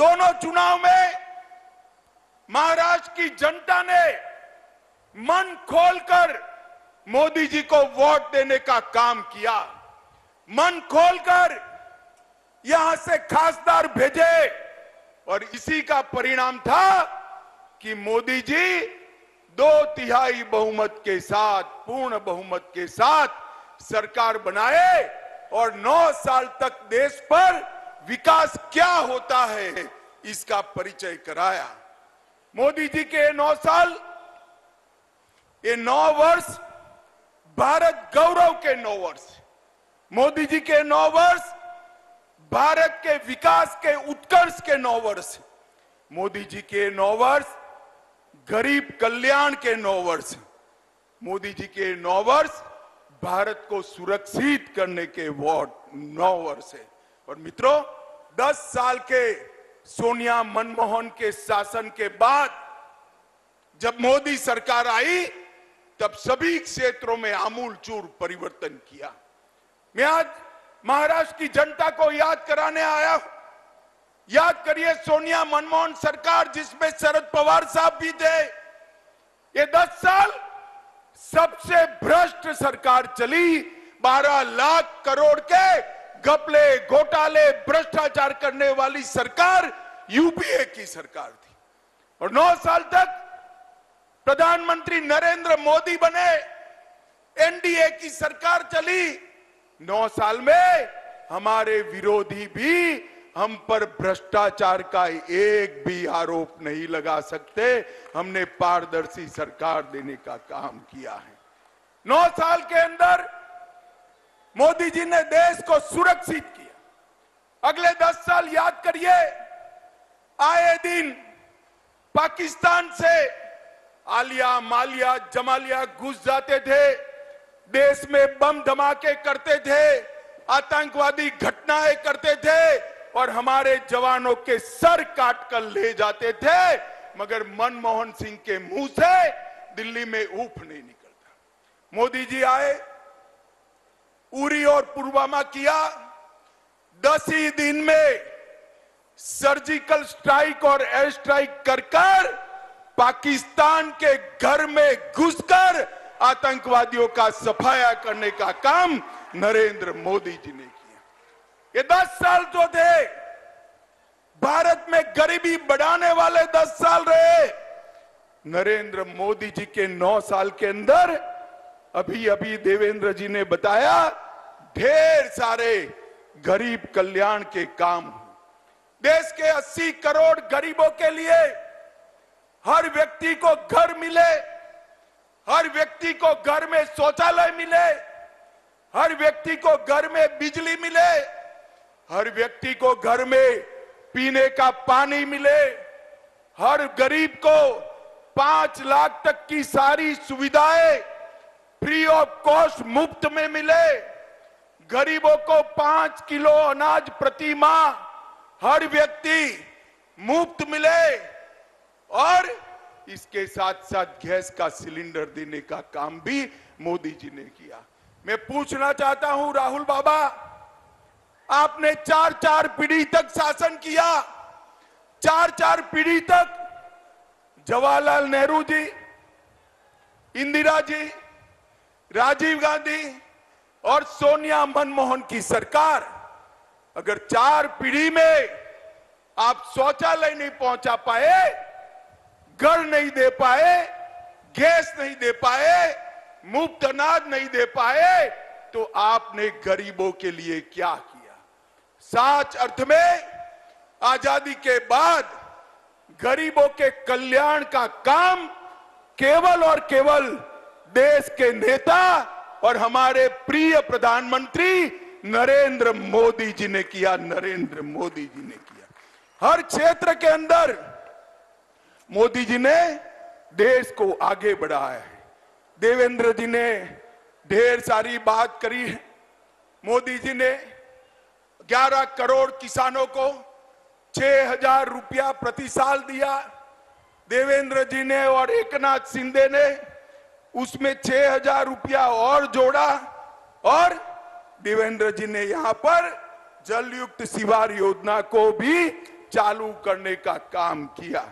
दोनों चुनाव में महाराष्ट्र की जनता ने मन खोलकर मोदी जी को वोट देने का काम किया। मन खोलकर यहां से खासदार भेजे और इसी का परिणाम था कि मोदी जी 2/3 बहुमत के साथ, पूर्ण बहुमत के साथ सरकार बनाए और 9 साल तक देश पर विकास क्या होता है इसका परिचय कराया। मोदी जी के 9 साल, ये 9 वर्ष भारत गौरव के 9 वर्ष। मोदी जी के 9 वर्ष भारत के विकास के उत्कर्ष के 9 वर्ष। मोदी जी के 9 वर्ष गरीब कल्याण के 9 वर्ष। मोदी जी के 9 वर्ष भारत को सुरक्षित करने के 9 वर्ष है। और मित्रों, 10 साल के सोनिया मनमोहन के शासन के बाद जब मोदी सरकार आई तब सभी क्षेत्रों में आमूलचूल परिवर्तन किया। मैं आज महाराष्ट्र की जनता को याद कराने आया हूं। याद करिए सोनिया मनमोहन सरकार जिसमें शरद पवार साहब भी थे, ये 10 साल सबसे भ्रष्ट सरकार चली। 12 लाख करोड़ के घपले, घोटाले, भ्रष्टाचार करने वाली सरकार यूपीए की सरकार थी। और 9 साल तक प्रधानमंत्री नरेंद्र मोदी बने, एनडीए की सरकार चली। 9 साल में हमारे विरोधी भी हम पर भ्रष्टाचार का एक भी आरोप नहीं लगा सकते। हमने पारदर्शी सरकार देने का काम किया है। 9 साल के अंदर मोदी जी ने देश को सुरक्षित किया। अगले 10 साल याद करिए, आए दिन पाकिस्तान से आलिया, मालिया, जमालिया घुस जाते थे, देश में बम धमाके करते थे, आतंकवादी घटनाएं करते थे और हमारे जवानों के सर काट कर ले जाते थे, मगर मनमोहन सिंह के मुंह से दिल्ली में ऊफ नहीं निकलता। मोदी जी आए, उरी और पुलवामा किया, 10 ही दिन में सर्जिकल स्ट्राइक और एयर स्ट्राइक कर पाकिस्तान के घर में घुसकर आतंकवादियों का सफाया करने का काम नरेंद्र मोदी जी ने किया। ये 10 साल जो थे भारत में गरीबी बढ़ाने वाले 10 साल रहे। नरेंद्र मोदी जी के 9 साल के अंदर अभी देवेंद्र जी ने बताया, ढेर सारे गरीब कल्याण के काम। देश के 80 करोड़ गरीबों के लिए हर व्यक्ति को घर मिले, हर व्यक्ति को घर में शौचालय मिले, हर व्यक्ति को घर में बिजली मिले, हर व्यक्ति को घर में पीने का पानी मिले, हर गरीब को 5 लाख तक की सारी सुविधाएं फ्री ऑफ कॉस्ट मुफ्त में मिले, गरीबों को 5 किलो अनाज प्रति माह हर व्यक्ति मुफ्त मिले और इसके साथ साथ गैस का सिलेंडर देने का काम भी मोदी जी ने किया। मैं पूछना चाहता हूं राहुल बाबा, आपने 4 पीढ़ी तक शासन किया, 4 पीढ़ी तक जवाहरलाल नेहरू जी, इंदिरा जी, राजीव गांधी और सोनिया मनमोहन की सरकार, अगर 4 पीढ़ी में आप शौचालय नहीं पहुंचा पाए, घर नहीं दे पाए, गैस नहीं दे पाए, मुफ्त अनाज नहीं दे पाए, तो आपने गरीबों के लिए क्या किया? सच अर्थ में आजादी के बाद गरीबों के कल्याण का काम केवल और केवल देश के नेता और हमारे प्रिय प्रधानमंत्री नरेंद्र मोदी जी ने किया। नरेंद्र मोदी जी ने किया। हर क्षेत्र के अंदर मोदी जी ने देश को आगे बढ़ाया है। देवेंद्र जी ने ढेर सारी बात करी है। मोदी जी ने 11 करोड़ किसानों को 6,000 रुपया प्रति साल दिया। देवेंद्र जी ने और एकनाथ शिंदे ने उसमें 6,000 रुपया और जोड़ा और देवेंद्र जी ने यहां पर जल युक्त शिवार योजना को भी चालू करने का काम किया।